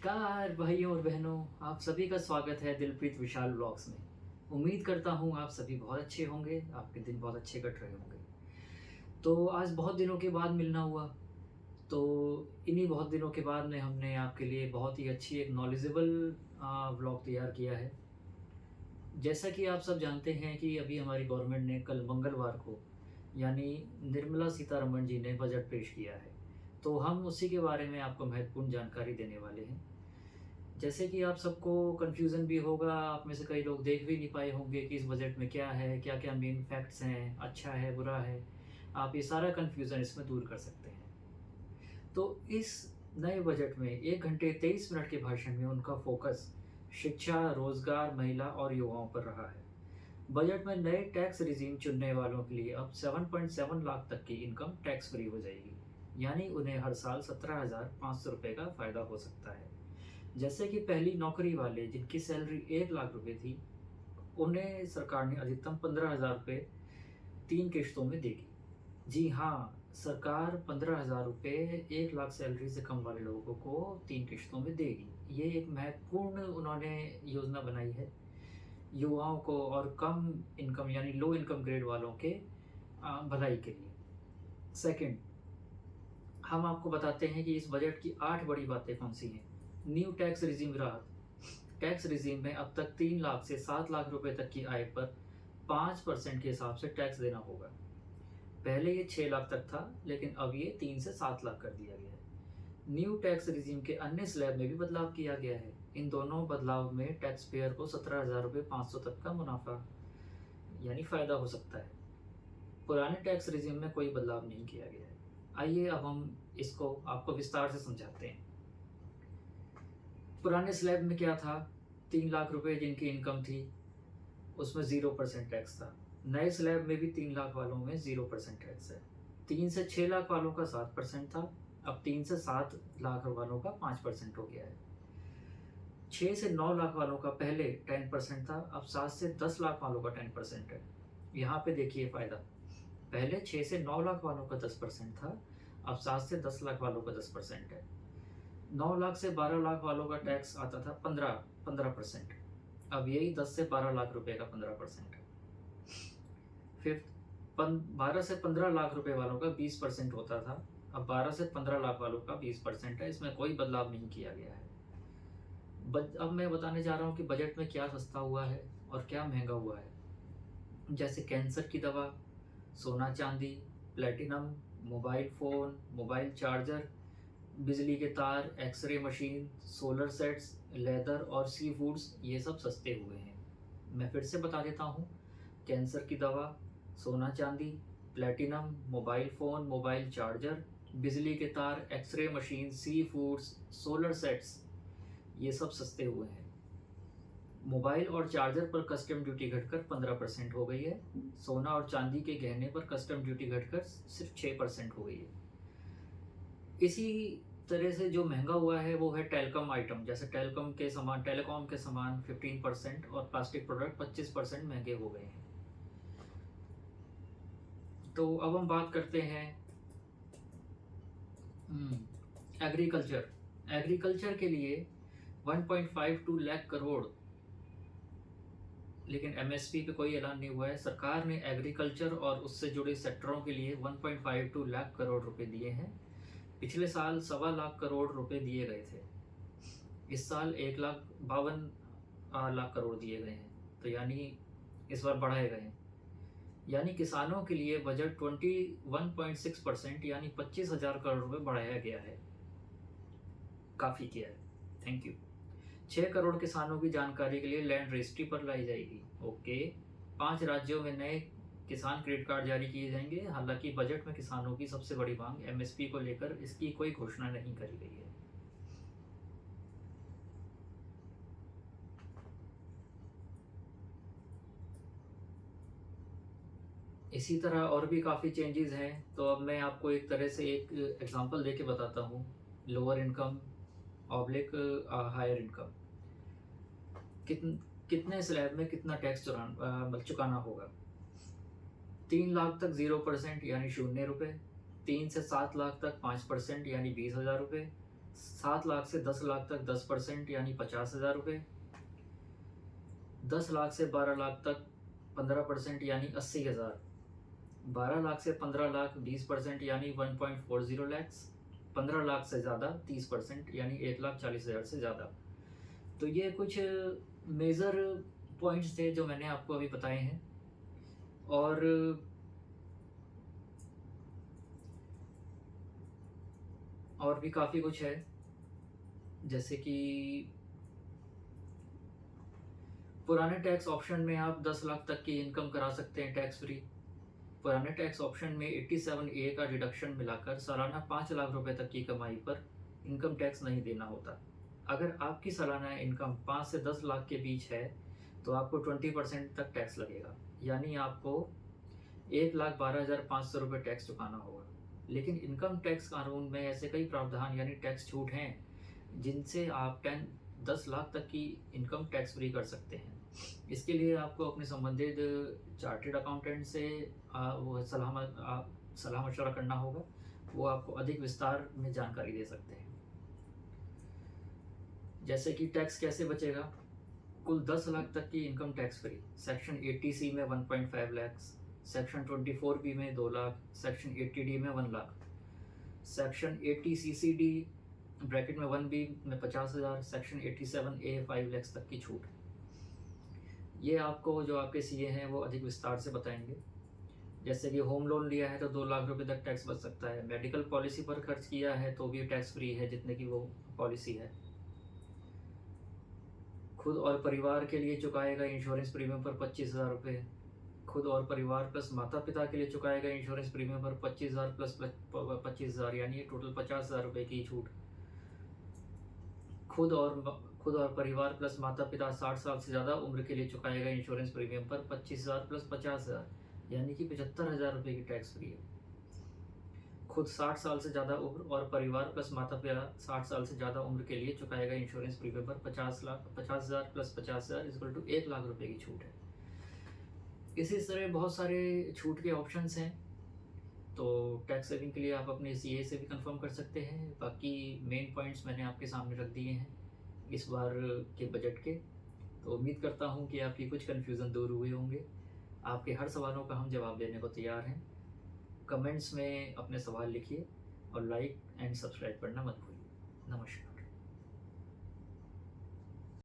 नमस्कार भाइयों और बहनों, आप सभी का स्वागत है दिलप्रीत विशाल व्लॉग्स में। उम्मीद करता हूँ आप सभी बहुत अच्छे होंगे, आपके दिन बहुत अच्छे कट रहे होंगे। तो आज बहुत दिनों के बाद मिलना हुआ, तो इन्हीं बहुत दिनों के बाद में हमने आपके लिए बहुत ही अच्छी एक नॉलेजेबल व्लॉग तैयार किया है। जैसा कि आप सब जानते हैं कि अभी हमारी गवर्नमेंट ने कल मंगलवार को यानी निर्मला सीतारमण जी ने बजट पेश किया है। तो हम उसी के बारे में आपको महत्वपूर्ण जानकारी देने वाले हैं। जैसे कि आप सबको कन्फ्यूज़न भी होगा, आप में से कई लोग देख भी नहीं पाए होंगे कि इस बजट में क्या है, क्या-क्या मेन फैक्ट्स हैं, अच्छा है, बुरा है। आप ये सारा कन्फ्यूज़न इसमें दूर कर सकते हैं। तो इस नए बजट में 1 घंटे 23 मिनट के भाषण में उनका फ़ोकस शिक्षा, रोज़गार, महिला और युवाओं पर रहा है। बजट में नए टैक्स रेज़ीम चुनने वालों के लिए अब 7.7 लाख तक की इनकम टैक्स फ्री हो जाएगी। यानी उन्हें हर साल 17,500 रुपए का फ़ायदा हो सकता है। जैसे कि पहली नौकरी वाले जिनकी सैलरी 1 लाख रुपए थी, उन्हें सरकार ने अधिकतम 15,000 रुपए 3 किश्तों में देगी। जी हाँ, सरकार 15,000 रुपए 1 लाख सैलरी से कम वाले लोगों को 3 किश्तों में देगी। ये एक महत्वपूर्ण उन्होंने योजना बनाई है, युवाओं को और कम इनकम यानी लो इनकम ग्रेड वालों के भलाई के लिए। सेकंड, हम आपको बताते हैं कि इस बजट की 8 बड़ी बातें कौन-सी हैं। न्यू टैक्स रेज़ीम राहत। टैक्स रेज़ीम में अब तक 3 लाख से 7 लाख रुपए तक की आय पर 5% के हिसाब से टैक्स देना होगा। पहले ये 6 लाख तक था, लेकिन अब ये 3 से 7 लाख कर दिया गया है। न्यू टैक्स रेज़ीम के अन्य स्लैब में भी बदलाव किया गया है। इन दोनों बदलाव में टैक्स पेयर को 17,000 रुपए 500 तक का मुनाफ़ा यानी फ़ायदा हो सकता है। पुराने टैक्स रेज़ीम में कोई बदलाव नहीं किया गया है। आइए अब हम इसको आपको विस्तार से समझाते हैं। पुराने स्लैब में क्या था? 3 लाख रुपए जिनकी इनकम थी, उसमें 0% टैक्स था। नए स्लैब में भी 3 लाख वालों में 0% टैक्स है। 3 से 6 लाख वालों का 7% था, अब 3 से 7 लाख वालों का 5% हो गया है। 6 से 9 लाख वालों का पहले 10% था, अब 7 से 10 लाख वालों का 10% है। यहाँ पे देखिए फ़ायदा। पहले 6 से 9 लाख वालों का 10% था, अब 7 से 10 लाख वालों का 10% है। 9 लाख से 12 लाख वालों का टैक्स आता था 15%। अब यही 10 से 12 लाख रुपए का 15% है। फिफ्थ, 12 से 15 लाख रुपए वालों का 20% होता था, अब 12 से 15 लाख वालों का 20% है। इसमें कोई बदलाव नहीं किया गया है। अब मैं बताने जा रहा हूँ कि बजट में क्या सस्ता हुआ है और क्या महंगा हुआ है। जैसे कैंसर की दवा, सोना चांदी, platinum, mobile phone, mobile charger, बिजली के तार, X ray machine, solar sets, leather और सी फूड्स ये सब सस्ते हुए हैं। मैं फिर से बता देता हूँ, कैंसर की दवा, सोना चांदी, platinum, mobile phone, mobile charger, बिजली के तार, X ray machine, sea foods, solar sets ये सब सस्ते हुए हैं। मोबाइल और चार्जर पर कस्टम ड्यूटी घटकर 15% हो गई है। सोना और चांदी के गहने पर कस्टम ड्यूटी घटकर सिर्फ 6% हो गई है। इसी तरह से जो महँगा हुआ है वो है टेलीकॉम आइटम, जैसे टेलीकॉम के सामान 15% और प्लास्टिक प्रोडक्ट 25% महँगे हो गए हैं। तो अब हम बात करते हैं एग्रीकल्चर। एग्रीकल्चर के लिए 1.52 लाख करोड़, लेकिन एमएसपी पे कोई ऐलान नहीं हुआ है। सरकार ने एग्रीकल्चर और उससे जुड़े सेक्टरों के लिए 1.52 लाख करोड़ रुपए दिए हैं। पिछले साल 1.25 करोड़ रुपए दिए गए थे। इस साल 1,52 लाख करोड़ दिए गए हैं, तो यानी इस बार बढ़ाए गए हैं। यानी किसानों के लिए बजट 21.6% यानी 25,000 करोड़ रुपए बढ़ाया गया है। काफ़ी किया है। Thank you. 6 करोड़ किसानों की जानकारी के लिए लैंड रजिस्ट्री पर लाई जाएगी। ओके। 5 राज्यों में नए किसान क्रेडिट कार्ड जारी किए जाएंगे। हालांकि बजट में किसानों की सबसे बड़ी मांग एमएसपी को लेकर इसकी कोई घोषणा नहीं करी गई है। इसी तरह और भी काफ़ी चेंजेस हैं, तो अब मैं आपको एक तरह से एक एग्जांपल देके बताता हूँ। Lower income oblique higher income, कितने स्लैब में कितना टैक्स चुकाना होगा। 3 लाख तक 0% यानी 0 रुपये, 3 से 7 लाख तक 5% यानी 20,000 रुपये, 7 लाख से 10 लाख तक 10% यानी 50,000 रुपये। 10 लाख से 12 लाख तक 15% यानी 80,000। 12 लाख से 15 लाख 20% यानी 1.40 लैक्स। 15 लाख से ज़्यादा 30% यानी 1,40,000 से ज़्यादा। तो ये कुछ मेजर पॉइंट्स थे जो मैंने आपको अभी बताए हैं। और भी काफ़ी कुछ है, जैसे कि पुराने टैक्स ऑप्शन में आप 10 लाख तक की इनकम करा सकते हैं टैक्स फ्री। पुराने टैक्स ऑप्शन में 87A का डिडक्शन मिलाकर सालाना 5 लाख रुपए तक की कमाई पर इनकम टैक्स नहीं देना होता। अगर आपकी सालाना इनकम 5 से 10 लाख के बीच है तो आपको 20% तक टैक्स लगेगा, यानी आपको 1,12,500 रुपये टैक्स चुकाना होगा। लेकिन इनकम टैक्स कानून में ऐसे कई प्रावधान यानी टैक्स छूट हैं जिनसे आप 10 लाख तक की इनकम टैक्स फ्री कर सकते हैं। इसके लिए आपको अपने संबंधित चार्टर्ड अकाउंटेंट से वो सलाह मशवरा करना होगा। वो आपको अधिक विस्तार में जानकारी दे सकते हैं। जैसे कि टैक्स कैसे बचेगा, कुल 10 लाख तक की income tax free. Section 80C में 1.5 लैक्स, सेक्शन 24B में 2 लाख, सेक्शन 80D में 1 लाख, सेक्शन 80CCD ब्रैकेट में 1B में 50,000, सेक्शन 87A 5 लैक्स तक की छूट। ये आपको जो आपके सीए हैं वो अधिक विस्तार से बताएंगे। जैसे कि होम लोन लिया है तो 2 लाख रुपए तक टैक्स बच सकता है। मेडिकल पॉलिसी पर खर्च किया है तो भी टैक्स फ्री है जितने की वो पॉलिसी है। खुद और परिवार के लिए चुकाएगा इंश्योरेंस प्रीमियम पर 25,000 रुपये। खुद और परिवार प्लस माता पिता के लिए चुकाएगा इंश्योरेंस प्रीमियम पर 25,000 प्लस 25,000 यानी टोटल 50,000 रुपये की छूट। खुद और परिवार प्लस माता पिता 60 साल से ज़्यादा उम्र के लिए चुकाएगा इंश्योरेंस प्रीमियम पर 25,000 प्लस 50,000 यानी कि 75,000 रुपये की टैक्स फ्री है। खुद 60 साल से ज़्यादा उम्र और परिवार प्लस माता पिता 60 साल से ज़्यादा उम्र के लिए चुकाएगा इंश्योरेंस प्रीमियम पर 50,000 प्लस 50,000 इक्वल टू 1 लाख रुपये की छूट है। इसी तरह बहुत सारे छूट के ऑप्शंस हैं। तो टैक्स सेविंग के लिए आप अपने सीए से भी कंफर्म कर सकते हैं। बाकी मेन पॉइंट्स मैंने आपके सामने रख दिए हैं इस बार के बजट के। तो उम्मीद करता हूँ कि आपकी कुछ कन्फ्यूज़न दूर हुए होंगे। आपके हर सवालों का हम जवाब देने को तैयार हैं। कमेंट्स में अपने सवाल लिखिए और लाइक एंड सब्सक्राइब करना मत भूलिए। नमस्कार।